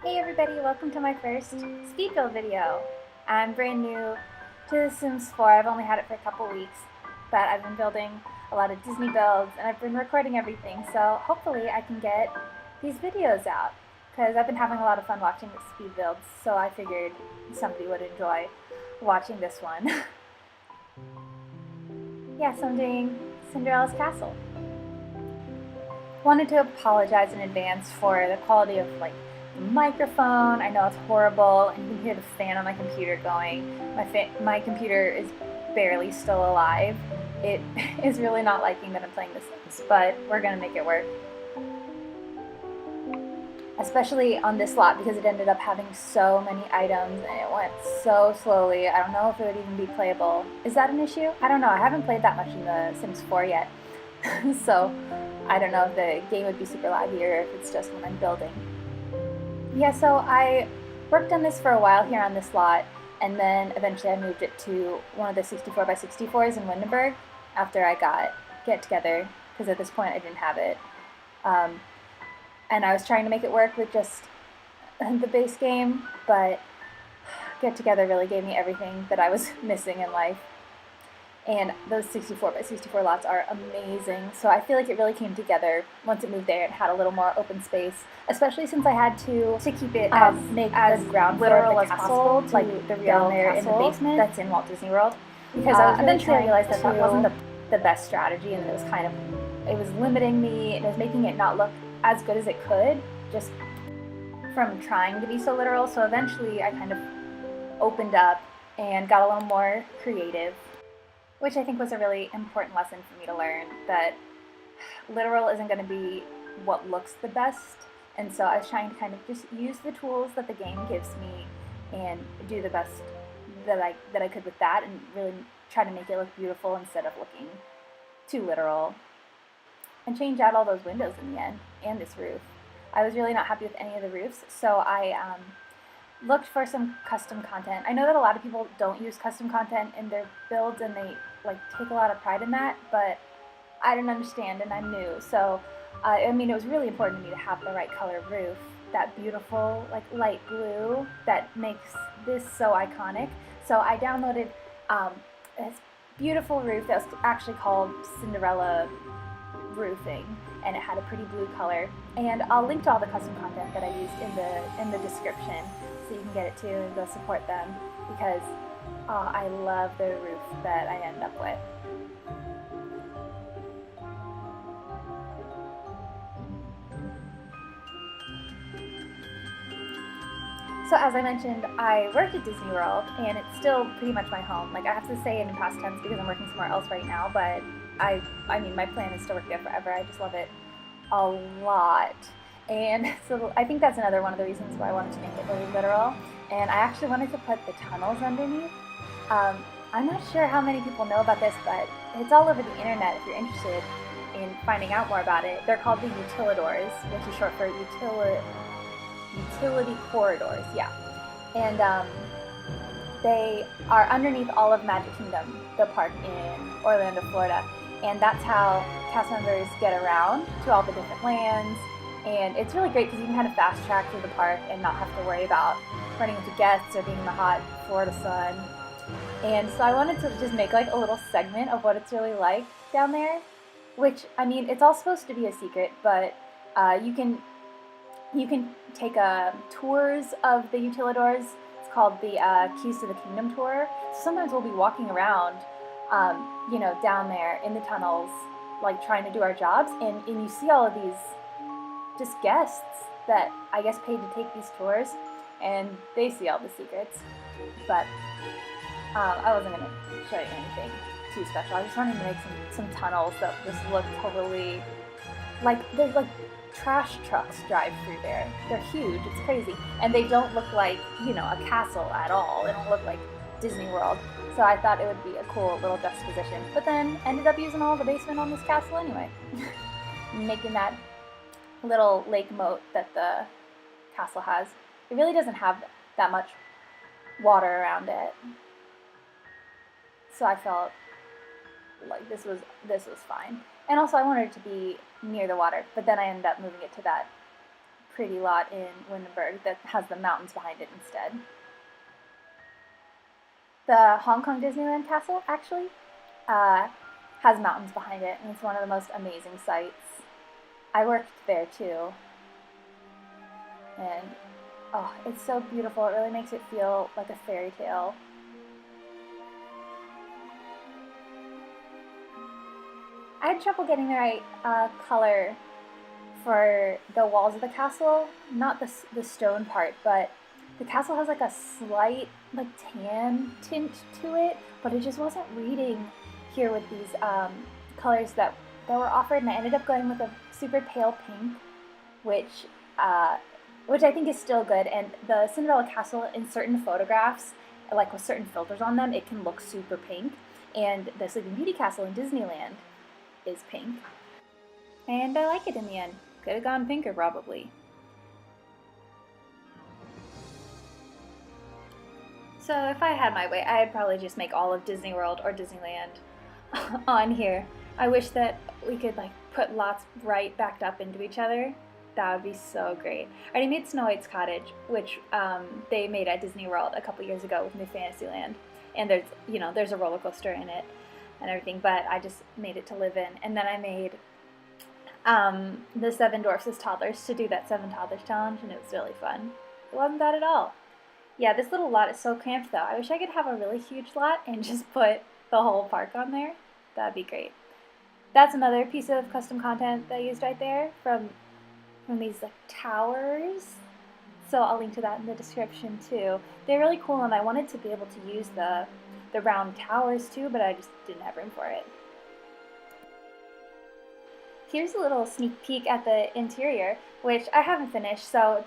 Hey everybody, welcome to my first speed build video. I'm brand new to The Sims 4. I've only had it for a couple weeks, but I've been building a lot of Disney builds and I've been recording everything, so hopefully I can get these videos out because I've been having a lot of fun watching the speed builds, so I figured somebody would enjoy watching this one. Yeah, so I'm doing Cinderella's castle. Wanted to apologize in advance for the quality of the microphone. I know it's horrible, and you can hear the fan on my computer going. My computer is barely still alive. It is really not liking that I'm playing The Sims, but we're gonna make it work. Especially on this lot because it ended up having so many items and it went so slowly. I don't know if it would even be playable. Is that an issue? I don't know. I haven't played that much in The Sims 4 yet. So I don't know if the game would be super laggy or if it's just when I'm building. Yeah, so I worked on this for a while here on this lot, and then eventually I moved it to one of the 64 by 64s in Windenburg after I got Get Together, because at this point I didn't have it. And I was trying to make it work with just the base game, but Get Together really gave me everything that I was missing in life. And those 64 by 64 lots are amazing. So I feel like it really came together once it moved there and had a little more open space, especially since I had to keep it as ground literal as possible, like the real there in the basement that's in Walt Disney World. Because I was eventually I realized that that wasn't the best strategy, and it was it was limiting me, and it was making it not look as good as it could just from trying to be so literal. So eventually I kind of opened up and got a little more creative, which I think was a really important lesson for me to learn, that literal isn't going to be what looks the best. And so I was trying to kind of just use the tools that the game gives me and do the best that I could with that, and really try to make it look beautiful instead of looking too literal. And change out all those windows in the end, and this roof. I was really not happy with any of the roofs, so I looked for some custom content. I know that a lot of people don't use custom content in their builds, and they take a lot of pride in that, but I didn't understand, and I'm new. So, I mean, it was really important to me to have the right color roof, that beautiful light blue that makes this so iconic. So I downloaded this beautiful roof that was actually called Cinderella Roofing, and it had a pretty blue color. And I'll link to all the custom content that I used in the description, so you can get it too and go support them, because I love the roof that I end up with. So as I mentioned, I worked at Disney World, and it's still pretty much my home. I have to say it in past tense because I'm working somewhere else right now, but I mean, my plan is to work there forever. I just love it a lot. And so I think that's another one of the reasons why I wanted to make it really literal. And I actually wanted to put the tunnels underneath. I'm not sure how many people know about this, but it's all over the internet if you're interested in finding out more about it. They're called the utilidors, which is short for utility corridors, yeah. And they are underneath all of Magic Kingdom, the park in Orlando, Florida. And that's how cast members get around to all the different lands. And it's really great because you can kind of fast track through the park and not have to worry about running into guests or being in the hot Florida sun. And so I wanted to just make a little segment of what it's really like down there, which, I mean, it's all supposed to be a secret, but you can take tours of the utilidors. It's called the Keys to the Kingdom tour. So sometimes we'll be walking around, down there in the tunnels, trying to do our jobs, and you see all of these just guests that I guess paid to take these tours, and they see all the secrets. But I wasn't going to show you anything too special. I just wanted to make some tunnels that just look totally there's trash trucks drive through there. They're huge, it's crazy. And they don't look like, a castle at all. They don't look like Disney World. So I thought it would be a cool little juxtaposition. But then ended up using all the basement on this castle anyway. Making that little lake moat that the castle has. It really doesn't have that much water around it. So I felt like this was fine. And also I wanted it to be near the water, but then I ended up moving it to that pretty lot in Windenburg that has the mountains behind it instead. The Hong Kong Disneyland Castle actually has mountains behind it, and it's one of the most amazing sights. I worked there too, and oh, it's so beautiful. It really makes it feel like a fairy tale. I had trouble getting the right color for the walls of the castle, not the stone part, but the castle has like a slight like tan tint to it, but it just wasn't reading here with these colors that were offered, and I ended up going with a super pale pink, which I think is still good. And the Cinderella Castle, in certain photographs, like with certain filters on them, it can look super pink, and the Sleeping Beauty Castle in Disneyland is pink, and I like it in the end. Could have gone pinker probably. So if I had my way, I'd probably just make all of Disney World or Disneyland on here. I wish that we could like put lots right backed up into each other. That would be so great. I already made Snow White's Cottage, which they made at Disney World a couple years ago with New Fantasyland, and there's a roller coaster in it and everything. But I just made it to live in, and then I made the 7 Dwarfs as toddlers to do that 7 Toddlers challenge, and it was really fun. It wasn't bad at all. Yeah, this little lot is so cramped though. I wish I could have a really huge lot and just put the whole park on there. That'd be great. That's another piece of custom content that I used right there from these like towers. So I'll link to that in the description too. They're really cool, and I wanted to be able to use the round towers too, but I just didn't have room for it. Here's a little sneak peek at the interior, which I haven't finished, so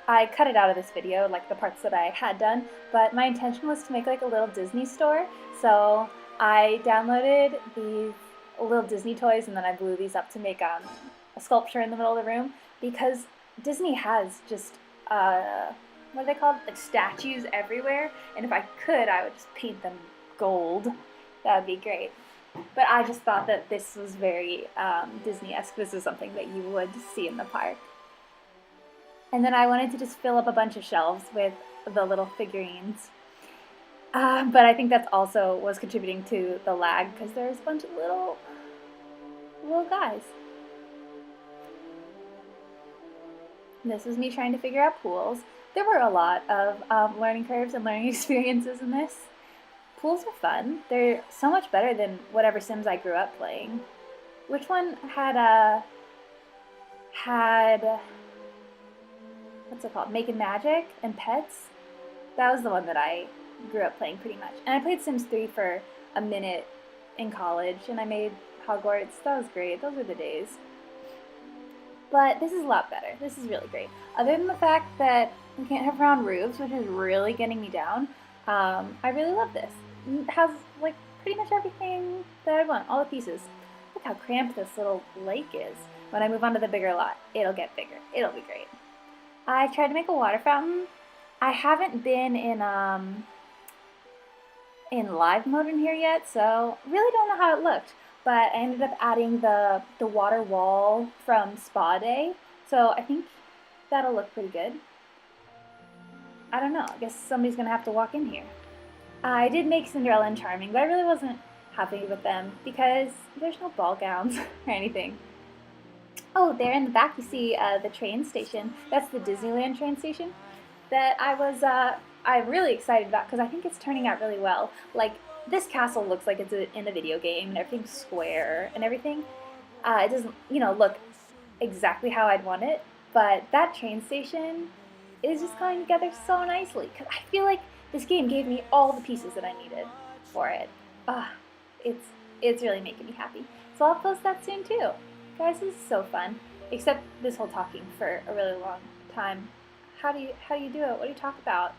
I cut it out of this video, like the parts that I had done, but my intention was to make like a little Disney store, so I downloaded these little Disney toys, and then I blew these up to make a sculpture in the middle of the room, because Disney has just, what are they called? Like statues everywhere, and if I could, I would just paint them gold. That would be great. But I just thought that this was very Disney-esque. This is something that you would see in the park. And then I wanted to just fill up a bunch of shelves with the little figurines. But I think that's also was contributing to the lag, because there's a bunch of little guys. This was me trying to figure out pools. There were a lot of learning curves and learning experiences in this. Pools are fun. They're so much better than whatever Sims I grew up playing. Which one had what's it called? Making Magic and Pets? That was the one that I grew up playing pretty much. And I played Sims 3 for a minute in college, and I made Hogwarts. That was great. Those were the days. But this is a lot better. This is really great. Other than the fact that we can't have round roofs, which is really getting me down, I really love this. It has like pretty much everything that I want, all the pieces. Look how cramped this little lake is. When I move on to the bigger lot, it'll get bigger. It'll be great. I tried to make a water fountain. I haven't been in live mode in here yet, so really don't know how it looked. But I ended up adding the water wall from Spa Day, so I think that'll look pretty good. I don't know. I guess somebody's gonna have to walk in here. I did make Cinderella and Charming, but I really wasn't happy with them because there's no ball gowns or anything. Oh, there in the back you see the train station. That's the Disneyland train station that I'm really excited about, because I think it's turning out really well. Like, this castle looks like it's in a video game, and everything's square and everything. It doesn't, look exactly how I'd want it, but that train station is just coming together so nicely, because I feel like this game gave me all the pieces that I needed for it. It's really making me happy. So I'll post that soon too. Guys, this is so fun. Except this whole talking for a really long time. How do you do it? What do you talk about?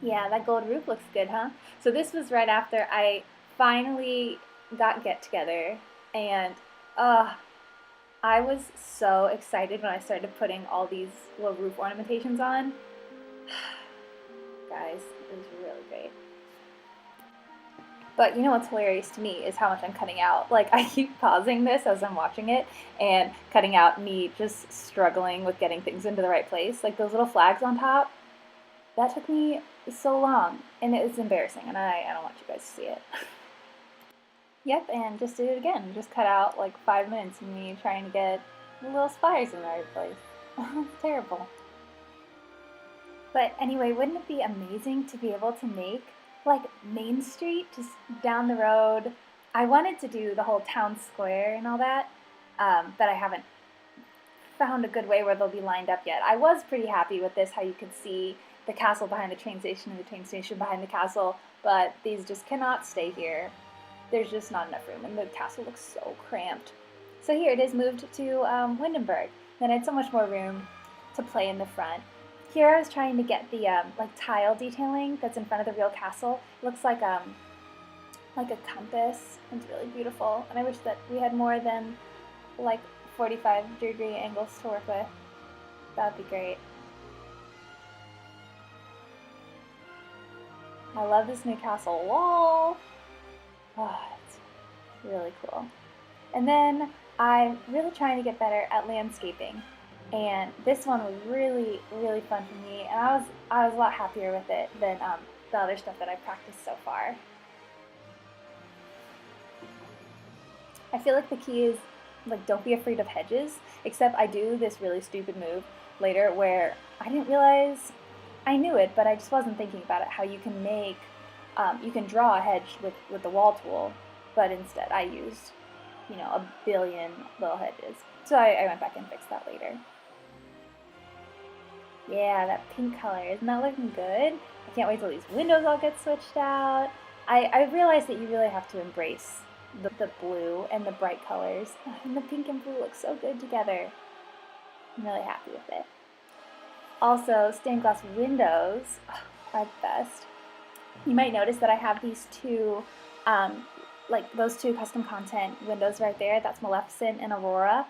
Yeah, that gold roof looks good, huh? So this was right after I finally got Get Together, and I was so excited when I started putting all these little roof ornamentations on. Guys, it was really great. But you know what's hilarious to me is how much I'm cutting out. Like, I keep pausing this as I'm watching it and cutting out me just struggling with getting things into the right place. Like those little flags on top, that took me so long, and it's embarrassing, and I don't want you guys to see it. Yep, and just did it again. Just cut out like 5 minutes of me trying to get the little spires in the right place. It's terrible. But anyway, wouldn't it be amazing to be able to make like Main Street just down the road? I wanted to do the whole town square and all that, but I haven't found a good way where they'll be lined up yet. I was pretty happy with this, how you could see the castle behind the train station and the train station behind the castle, but these just cannot stay here. There's just not enough room, and the castle looks so cramped. So here it is moved to Windenburg. Then I had so much more room to play in the front. Here I was trying to get the like tile detailing that's in front of the real castle. It looks like a compass. It's really beautiful, and I wish that we had more than like 45-degree angles to work with. That would be great. I love this new castle wall. Oh, it's really cool. And then I'm really trying to get better at landscaping. And this one was really, really fun for me, and I was a lot happier with it than the other stuff that I've practiced so far. I feel like the key is, like, don't be afraid of hedges, except I do this really stupid move later where I didn't realize I knew it, but I just wasn't thinking about it, how you can make, you can draw a hedge with the wall tool, but instead I used, you know, a billion little hedges. So I went back and fixed that later. Yeah, that pink color, isn't that looking good? I can't wait till these windows all get switched out. I realized that you really have to embrace the blue and the bright colors, and the pink and blue look so good together. I'm really happy with it. Also, stained glass windows are the best. You might notice that I have these two, like those two custom content windows right there. That's Maleficent and Aurora.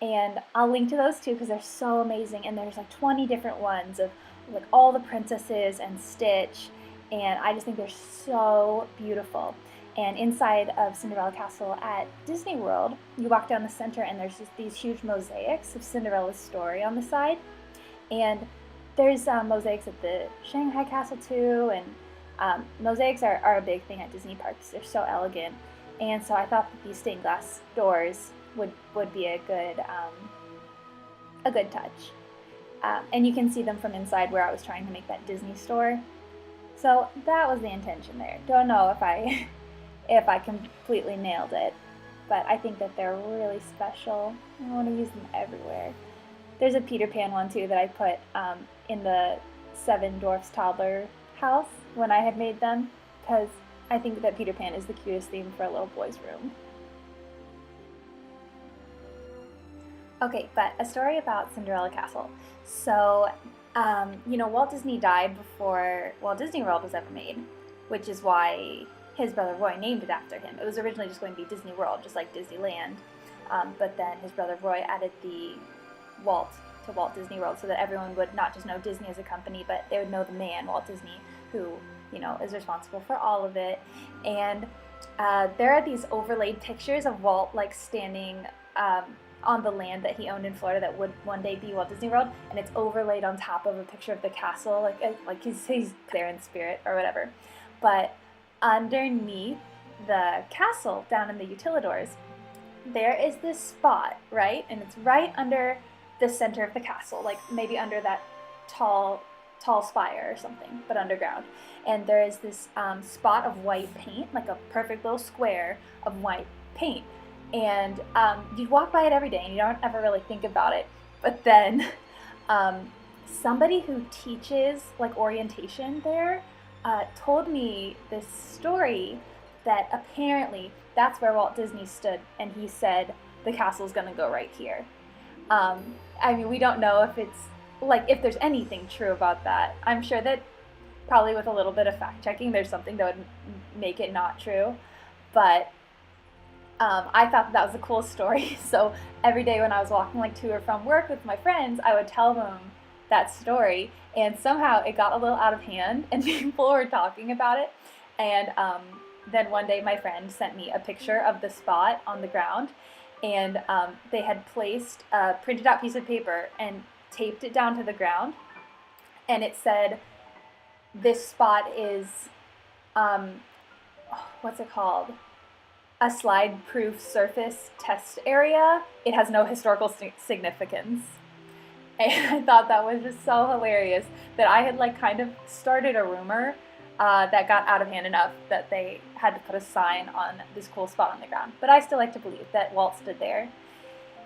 And I'll link to those two because they're so amazing. And there's like 20 different ones of like all the princesses and Stitch. And I just think they're so beautiful. And inside of Cinderella Castle at Disney World, you walk down the center and there's just these huge mosaics of Cinderella's story on the side. And there's mosaics at the Shanghai Castle too. And mosaics are a big thing at Disney parks. They're so elegant. And so I thought that these stained glass doors would be a good touch. And you can see them from inside where I was trying to make that Disney store. So that was the intention there. Don't know if I if I completely nailed it, but I think that they're really special. I want to use them everywhere. There's a Peter Pan one too that I put in the Seven Dwarfs Toddler house when I had made them, because I think that Peter Pan is the cutest theme for a little boy's room. Okay, but a story about Cinderella Castle. So, you know, Walt Disney died before Walt Disney World was ever made, which is why his brother Roy named it after him. It was originally just going to be Disney World, just like Disneyland, but then his brother Roy added the Walt to Walt Disney World so that everyone would not just know Disney as a company, but they would know the man, Walt Disney, who, you know, is responsible for all of it. And there are these overlaid pictures of Walt, like, standing on the land that he owned in Florida that would one day be Walt Disney World, and it's overlaid on top of a picture of the castle, like he's there in spirit or whatever. But underneath the castle, down in the utilidors, there is this spot, right? And it's right under the center of the castle, like maybe under that tall spire or something, but underground. And there is this spot of white paint, like a perfect little square of white paint. And you walk by it every day and you don't ever really think about it. But then somebody who teaches like orientation there told me this story that apparently that's where Walt Disney stood, and he said the castle's gonna go right here. I mean, we don't know if it's like, if there's anything true about that. I'm sure that probably with a little bit of fact checking there's something that would make it not true, but I thought that was a cool story. So every day when I was walking like to or from work with my friends, I would tell them that story, and somehow it got a little out of hand and people were talking about it, and then one day my friend sent me a picture of the spot on the ground, and they had placed a printed out piece of paper and taped it down to the ground, and it said, this spot is, what's it called? A slide-proof surface test area. It has no historical significance. And I thought that was just so hilarious that I had like kind of started a rumor that got out of hand enough that they had to put a sign on this cool spot on the ground. But I still like to believe that Walt stood there.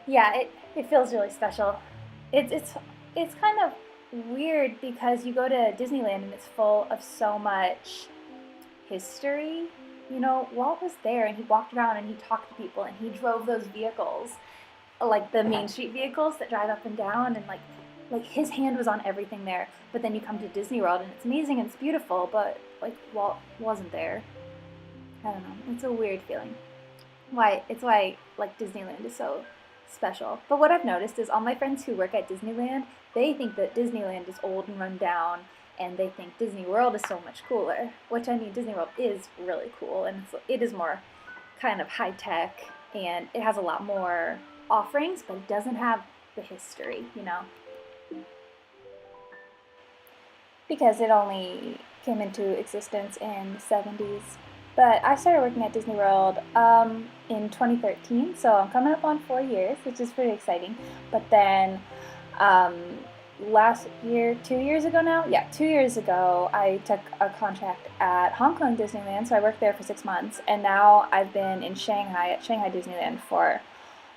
Yeah, it feels really special. It's kind of weird because you go to Disneyland and it's full of so much history. You know, Walt was there and he walked around and he talked to people and he drove those vehicles, like the Main Street vehicles that drive up and down, and like his hand was on everything there. But then you come to Disney World and it's amazing and it's beautiful, but like Walt wasn't there. I don't know. It's a weird feeling. It's why like Disneyland is so special. But what I've noticed is all my friends who work at Disneyland, they think that Disneyland is old and run down, and they think Disney World is so much cooler, which, I mean, Disney World is really cool, and it is more kind of high-tech, and it has a lot more offerings, but it doesn't have the history, you know? Because it only came into existence in the 70s. But I started working at Disney World in 2013, so I'm coming up on 4 years, which is pretty exciting. But then last year, 2 years ago now? Yeah, 2 years ago, I took a contract at Hong Kong Disneyland, so I worked there for 6 months, and now I've been in Shanghai, at Shanghai Disneyland for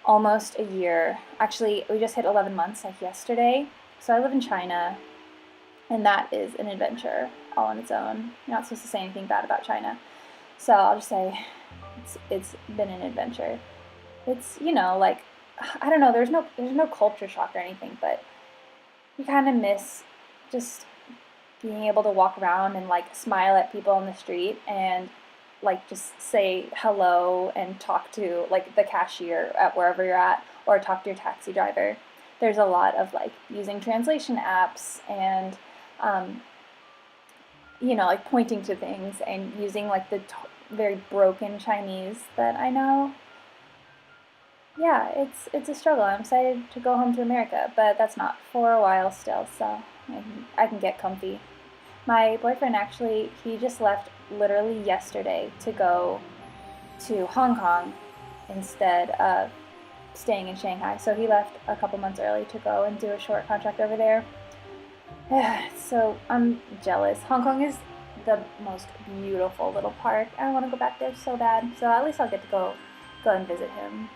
almost a year. Actually, we just hit 11 months, like yesterday. So I live in China, and that is an adventure all on its own. You're not supposed to say anything bad about China. So I'll just say it's been an adventure. It's, you know, like, I don't know, there's no culture shock or anything, but you kind of miss just being able to walk around and like smile at people on the street and like just say hello and talk to like the cashier at wherever you're at, or talk to your taxi driver. There's a lot of like using translation apps and you know, like pointing to things and using like the very broken Chinese that I know. Yeah, it's a struggle. I'm excited to go home to America, but that's not for a while still, so I can get comfy. My boyfriend actually, he just left literally yesterday to go to Hong Kong instead of staying in Shanghai. So he left a couple months early to go and do a short contract over there. So I'm jealous. Hong Kong is the most beautiful little park. I want to go back there so bad. So at least I'll get to go and visit him.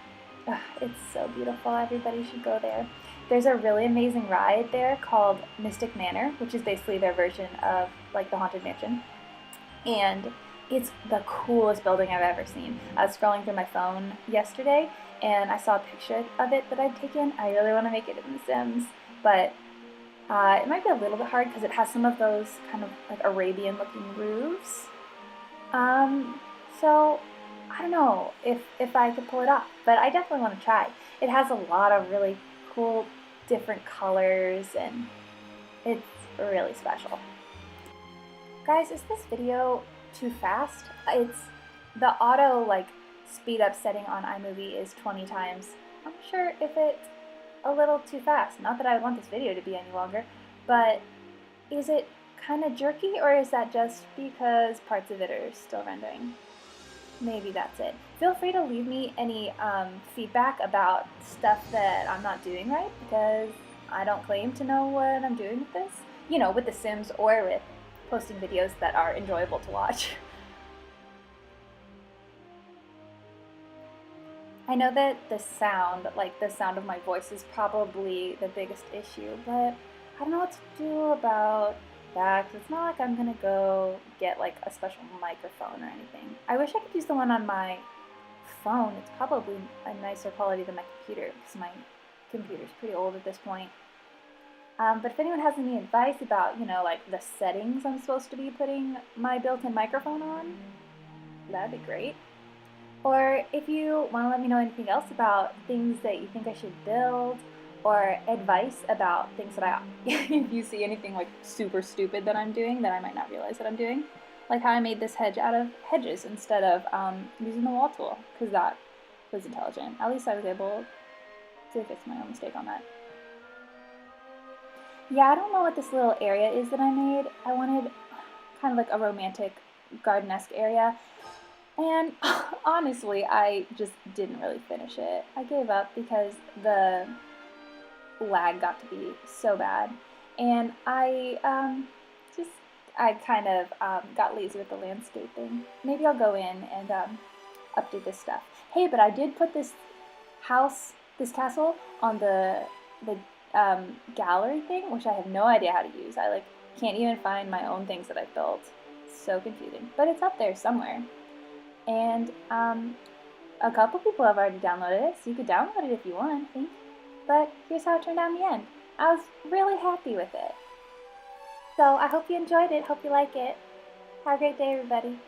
It's so beautiful. Everybody should go there. There's a really amazing ride there called Mystic Manor, which is basically their version of like the Haunted Mansion. And it's the coolest building I've ever seen. I was scrolling through my phone yesterday and I saw a picture of it that I'd taken. I really want to make it in The Sims, but it might be a little bit hard because it has some of those kind of like Arabian looking roofs. So I don't know if I could pull it off, but I definitely want to try. It has a lot of really cool different colors and it's really special. Guys, is this video too fast? It's the auto like speed up setting on iMovie is 20 times. I'm not sure if it's a little too fast. Not that I would want this video to be any longer, but is it kind of jerky, or is that just because parts of it are still rendering? Maybe that's it. Feel free to leave me any feedback about stuff that I'm not doing right, because I don't claim to know what I'm doing with this. You know, with The Sims or with posting videos that are enjoyable to watch. I know that the sound of my voice is probably the biggest issue, but I don't know what to do about that, 'cause it's not like I'm gonna go get like a special microphone or anything. I wish I could use the one on my phone. It's probably a nicer quality than my computer, because my computer's pretty old at this point. But if anyone has any advice about, you know, like the settings I'm supposed to be putting my built-in microphone on, that'd be great. Or if you want to let me know anything else about things that you think I should build, or advice about things that if you see anything like super stupid that I'm doing that I might not realize that I'm doing, Like how I made this hedge out of hedges instead of using the wall tool, because that was intelligent. At least I was able to fix my own mistake on that. Yeah, I don't know what this little area is that I made. I wanted kind of like a romantic garden-esque area. And honestly, I just didn't really finish it. I gave up because the lag got to be so bad. And just, I kind of got lazy with the landscaping. Maybe I'll go in and update this stuff. Hey, but I did put this this castle on the gallery thing, which I have no idea how to use. I like can't even find my own things that I built. So confusing, but it's up there somewhere. And a couple people have already downloaded it, so you could download it if you want, I think. But here's how it turned out in the end. I was really happy with it. So I hope you enjoyed it. Hope you like it. Have a great day, everybody.